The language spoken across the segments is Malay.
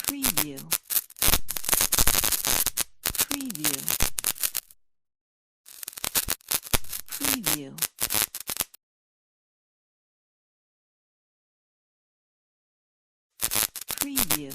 Preview. Preview. Preview. Preview.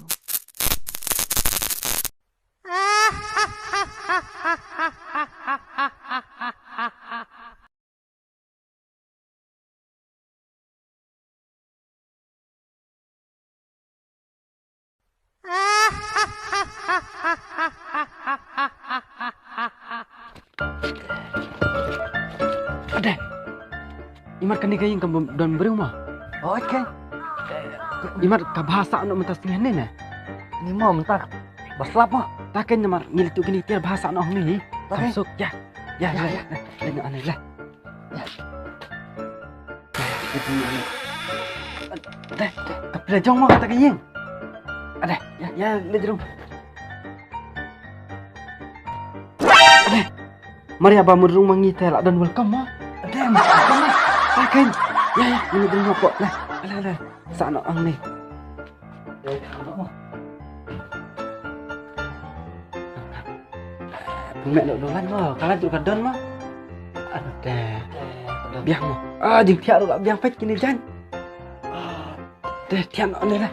Ada. Imat kan kayak yang don berumah. Oh, okay. Imat ka bahasa anak mentas tengah ni. Ini mau mentak. Baslap mah. Takkan nyamar ngil tu kini tiar bahasa anak ni. Okay. Masuk ya. Ya, ya. Dengar aneh lah. Ya. Itu ni. Ada. Kapila jong mah kata kayeng. Ada. Ya, lihat dulu. Ada. Mari abah murung mangitel dan welcome mah. Ada. Takkan. Ya, ini dulu kok. Lah. Alah. Sa anak ang ni. Mẹ độ đồ lăn mà, khá là tụi gần đơn mà. Đè, biang mà. Jingkyrshan rồi biang phết kini jan. Đè, thian nó này này.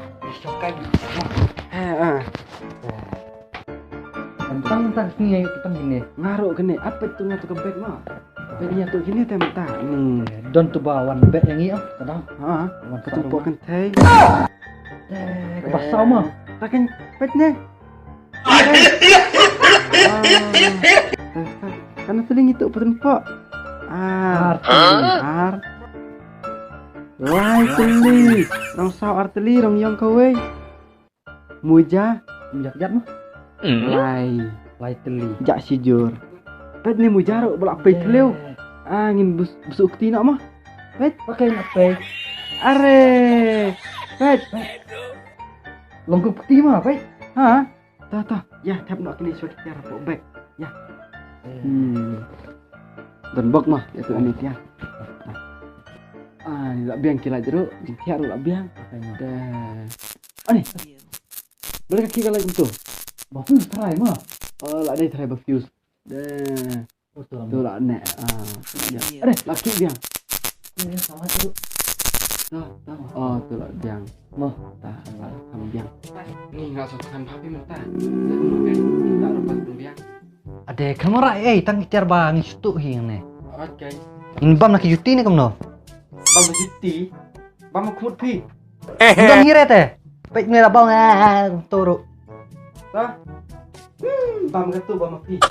Mentang sini kita gini. Ngaruh gini, apa itu ngatu kebet mah? Bednya tuh gini teh mentah. Nih, Don tu bawan bet yang ini kadang. Ketumpuk kan teh. Basau mah. Takin pet nih. Karena seling itu petempak. Lai teli. Rong sao arteli rong yong kowe. Muja, Jat mah. lai teli. Jak sijur. Pet ni mujarok bolak pe teleu. Angin busuk tina mah. Pet Pakai apa? are. Pet. Longkup peti mah, Pak. Ha? Tah. Ya, tap nak kini suat tiar pok bag. Ya. Dan bok mah itu ini tiar. Ni lak biang kila jeruk, tiar lak biang. Dah. Ani. Boleh kaki kalau gitu. Bafus try mah. Lak dai try bafuse. Dah. Tu lak nek. Ya. Laki biang. Ini sama tu. Tah. Tu lak biang. Mah. Tah, lak ham biang. Ni ngak sokan papi mentah. Tak rupas tu biang. Ada kamera tang tiar bang situ hing ni. Okay. Ini bam nak juti ni kamu no. Bang berjuti. Bang khut pi. Bam ngire teh. Pak ni lah bang turu. Tah. Bang katu bang pi.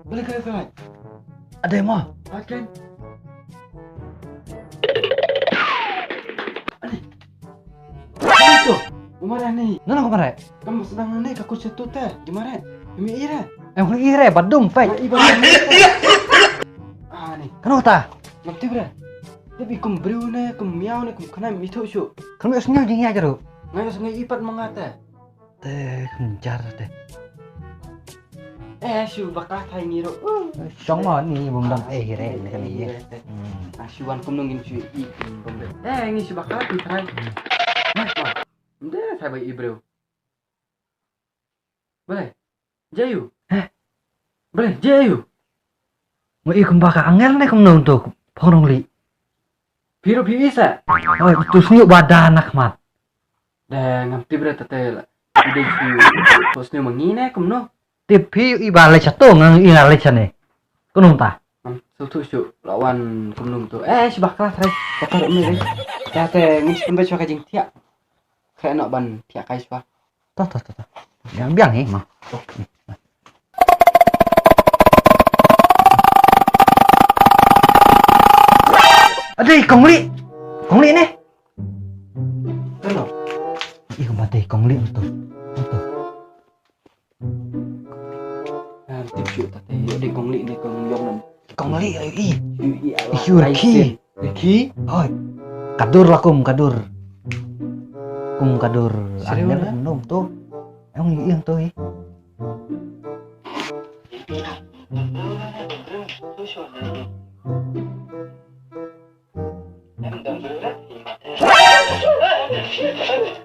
Boleh. Ada mah. Okay. Itu. Umar ni. Nana kamera. Kamu sedang ni kaku situ teh. Gimana? Ini ira. Yang ngire badung Pak. Ni. Kenapa ta? Nanti bre. Tapi kum briu ne, kum miau ne, kum kana mi thu shu. Kamu senyap jing aja tu. Ngai sungai ipat mangata. Teh kencar teh. Shu bakal thai ni ro. Shong mah ni bom dang hire ni kan ni. Shuan kum nongin shu i bom de. Ni shu bakal tu thai. Mas. Nde thai bai ibreu. Boleh. Jayu. Boleh, jayu. Mau ikut bakal angel ni kamu untuk porong li. Biru bisa. Oh, itu senyuk badan shakhmat. Dah ngamti bre tetel. Ide shu posnya mangine kum no. TV ibalai satu ngang ibalai sana. Kunung ta. Sutu shu lawan kum nung tu. Shu bakal thai. Bakal ni re. Ya teh ngis pembe chua ka jing tia. Kayak nak ban tia kai chua. Tuh. Yang biang ni mah. Aduh, Konglieh ni. Kenapa? Ih, mati Konglieh tu. Tip shu tate di Konglieh ni kong yong nam. Konglieh ih. Ki. Oi. Kadur lah kadur. Kadur. Angel nom tu. Emang Iing tu ih.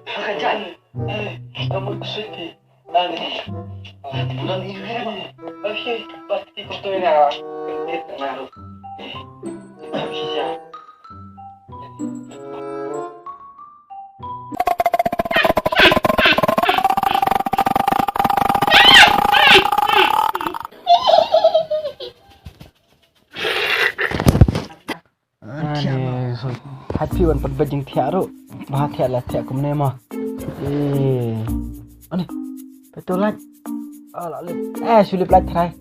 Pekerjaan. Bulan ini. Oke, pasti kutunya kentit ngaruh. Bisa. Happy wan pada jingkyau ro, bahagia lah tiap kumne mah. Ani, betul lah. Lalu, sulit lah try.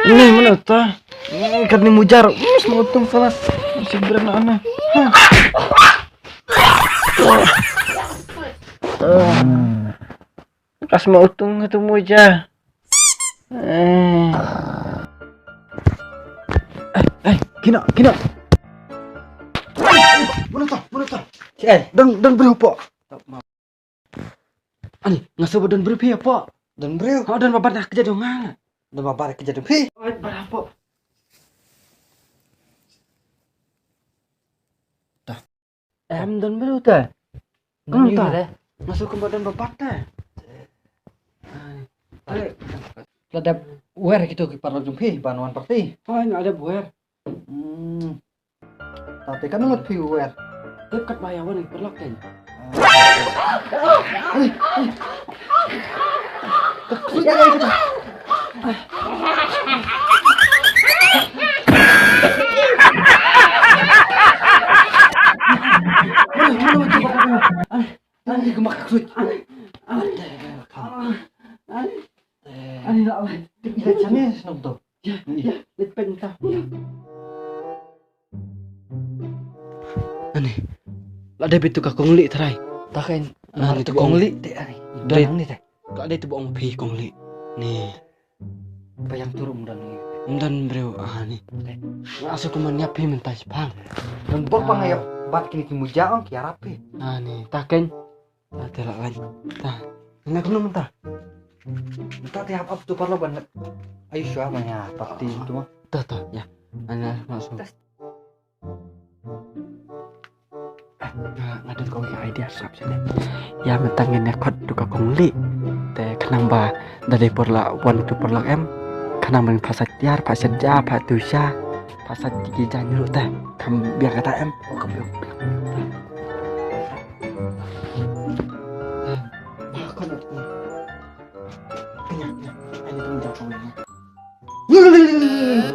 Ini mana ta? Karena mujar, semua untung salah. Masih beranak-anak. Kas mau untung itu mujar. Kina. Mana ta? Dan berapa? Ani, ngasuh dan berapa ya, Pak? Dan berapa? Dan bapak dah kerja dong. Dan bapak kerja dong. Berapa? Dah. Dan berapa ta? Ta. Masuk ke badan bapak ta. Ada buer gitu ke paralok jumpi banuan parti. Enggak ada buer. Tapi kan ngot buer. Dekat bayawan yang paralok kan. Ani gemak Ksuid. Ani lah. Jingkyrshannya senang tuh. Ya, lihat pentah. Ani, ada betul kah Konglieh terai? Takkan. Itu Konglieh deh ani. Dan ni teh. Kak ada itu bohong pi Konglieh. Nih. Bayang turun dan bro ni. Masuk ke mana pi mentai sepang. Dan bok pangayap bat kini kimujaong kiarape. Nih, takkan. Ada lain. Tah. Ini aku mentah. Entah tiap apa tuh paralok banget. Ayo siapa ya pasti itu mah. Tuh ya. Ana langsung. Ada kau yang idea sab sini. Ya mentangin nekot duka Konglieh. Te kenang ba dari paralok 1 to paralok M. Kenang men pasat tiar, pasat ja, patusha, pasat jingkyrshan nyuruh teh. Kam biar kata M. Oh kam biar.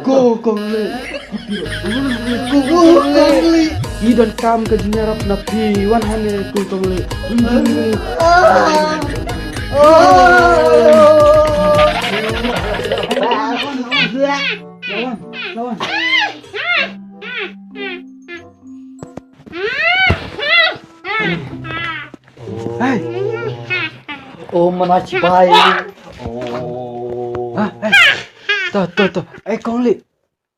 Go Konglieh. Ni dan kam ke jinyarap napi wan hane ku Konglieh. Lawan. Hai. Oh manaci baik. Tuh. Konglieh.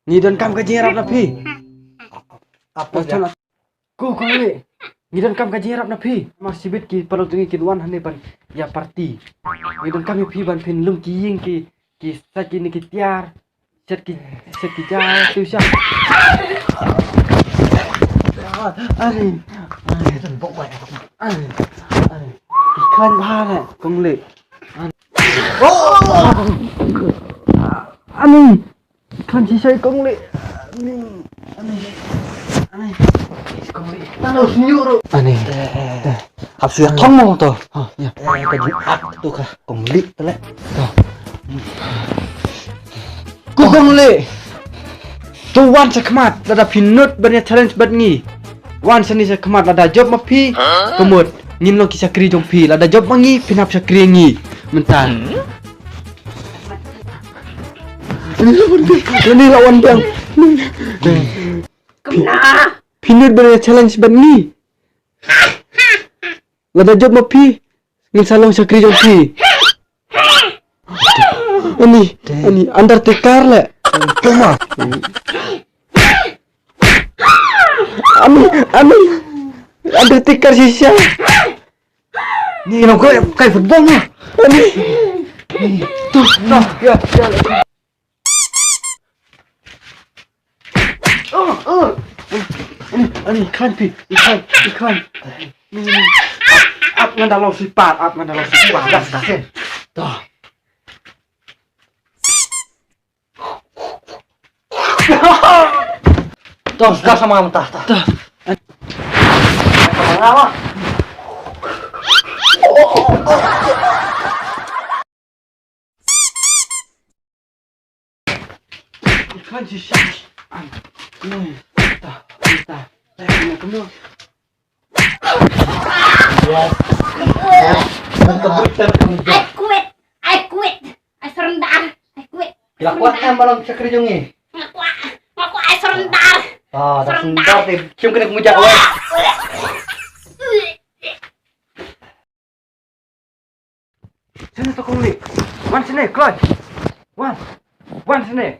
Ni dan kam ke jinyarap napi. Apa dah? Ku Konglieh. Ni dan kam ke jinyarap napi. Masih bit ki paralok tungi ki wan hane ban ya parti. Ni dan kam pi ban pin lum ki Iing ki saki ni ki tiar. Set ki ja tu sya. Ani. Dan bok baik. Ani. Ikan bahana Konglieh. Ani. Kan si saya Konglieh. Tahu senyum. Aneh. Habis sudah thong tu. Ya. Tadi tu kah Konglieh tu leh. Ku Konglieh. Tu wan shakhmat lada pinut banyak challenge bat ni. Wan seni shakhmat lada job mapi. Kemud ngin lo kisah kri jong pi lada job mangi pinap syakri ngi. Mentan. Ini lawan bang. Kena. Pinut banyak challenge bat ni. Lada job mapi ngin salong syakri jong pi. Ini undertaker le. Cuma. Amin. Undertaker sisa. Ni nak kayak football ni. Tuh, ya. Ini ikan pi, ikan. Ni. Up ngandalau sipat. Dah sen. Tuh. Tuh, dah sama mentah. Tuh. Apa? Ikan sisa. Ni. Dah. Ini kamu. I quit. I surrender. Kila kuat kan balong syakri jongi. Ngaku I surrender. Ah, dah sundar teh. Cium kena kemujak we. Sini tu Konglieh. Wan sini, Kloy. Wan sini.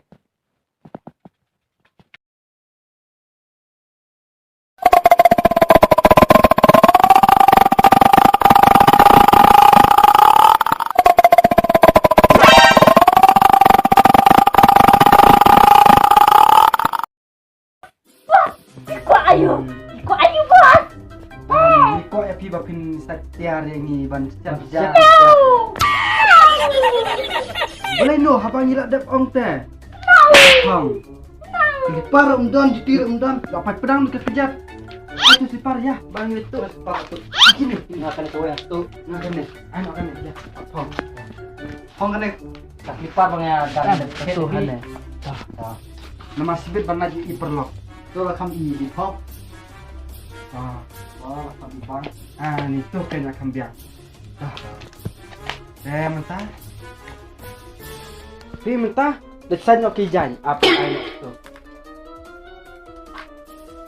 Ikut ayu bos. Kau ya pi bapin setiar yang ni ban setiap. Boleh no, habang ilak dap ong teh. Hang. Sipar umdan, jitir umdan, dapat pedang dekat kejat. Itu sipar ya, bang itu sipar tu. Gini, ngakan tu ya tu, ngakan ni. Anu kan ni ya. Hong kan ni. Tak lipar bang ya dan Betul kan ni. Nama sibit ban lagi i paralok. Tu lah kam i di pop. Tapi bang. Ni tu kena kambiang. Mentah. Pi mentah, desain okey jan. Apa ayo tu?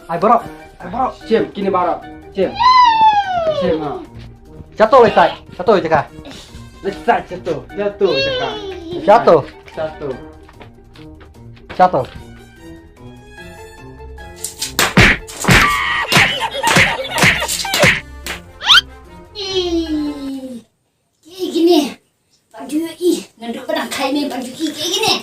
ai borok. Cem, kini barok. Cem. Ha. Jatuh le sai. Jatuh je kah? Lesak jatuh cakap. Jatuh. Jatuh. Gini. Baju ngenduk pedang kai main baju kayak gini.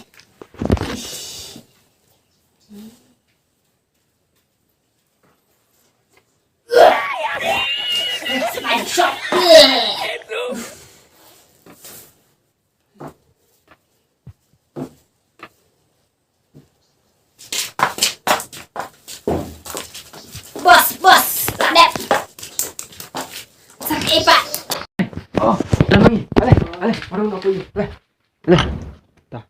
Spider shot. Bos, ladep. Sakit pak. Oh, dah lagi. Ale, orang nak pergi. Le. Dah.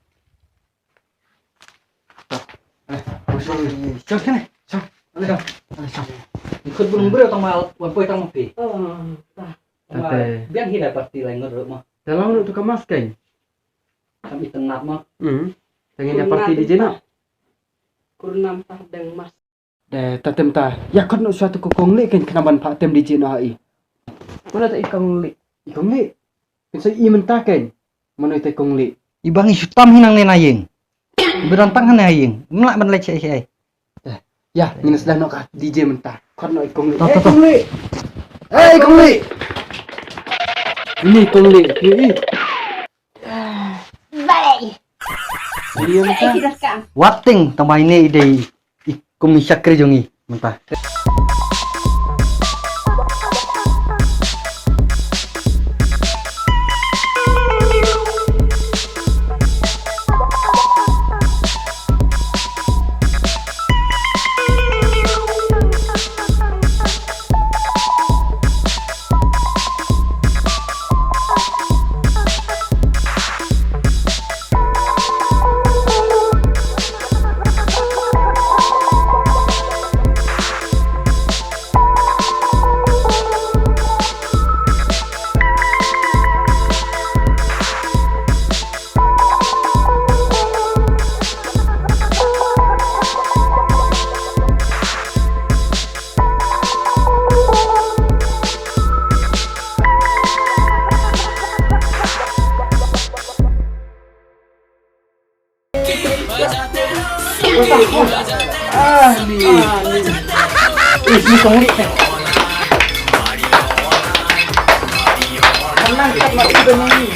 Cok sini. Cok. Ale. Ikut belum beri tang mal wan poi tang mapi. Tante. Biar hidai pasti lain ngurut mah. Dalam lu tukar mas kan? Kami tenat mah. Tengin dia parti di jena. Kurnam pardang mas. Tatem ta. Ya kan nak suatu Konglieh kan kenaban pak tem di jena ai. Mana tak Konglieh? Konglieh. Kan saya mentah kan. Mana tak Konglieh? Ibangi sutam hinang ni Iing. Berantang kan Iing. Ngelak ban leceh ai. Ya, ini sudah nak DJ mentah. Kan nak Konglieh. Tuh. Konglieh. Konglieh. Ini Konglieh. Bye. Dia mentah. Sudah sekarang. Wating tambah ini ide ikum syakri jongi mentah. Ini konglieh teh. Menang kita mati begini.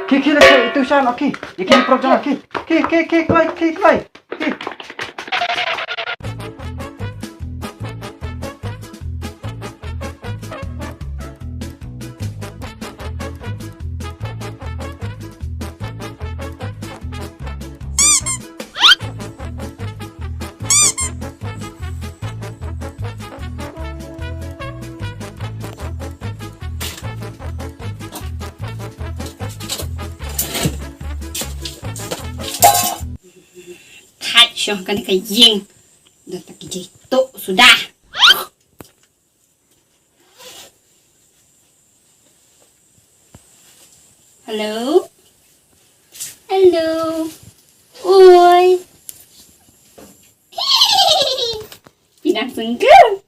Kiki itu shan oke. Ikin program oke. Kiki. Shong kan ke Iing. Dah tak jatuh sudah. Halo. Oi. Pinang sengkel.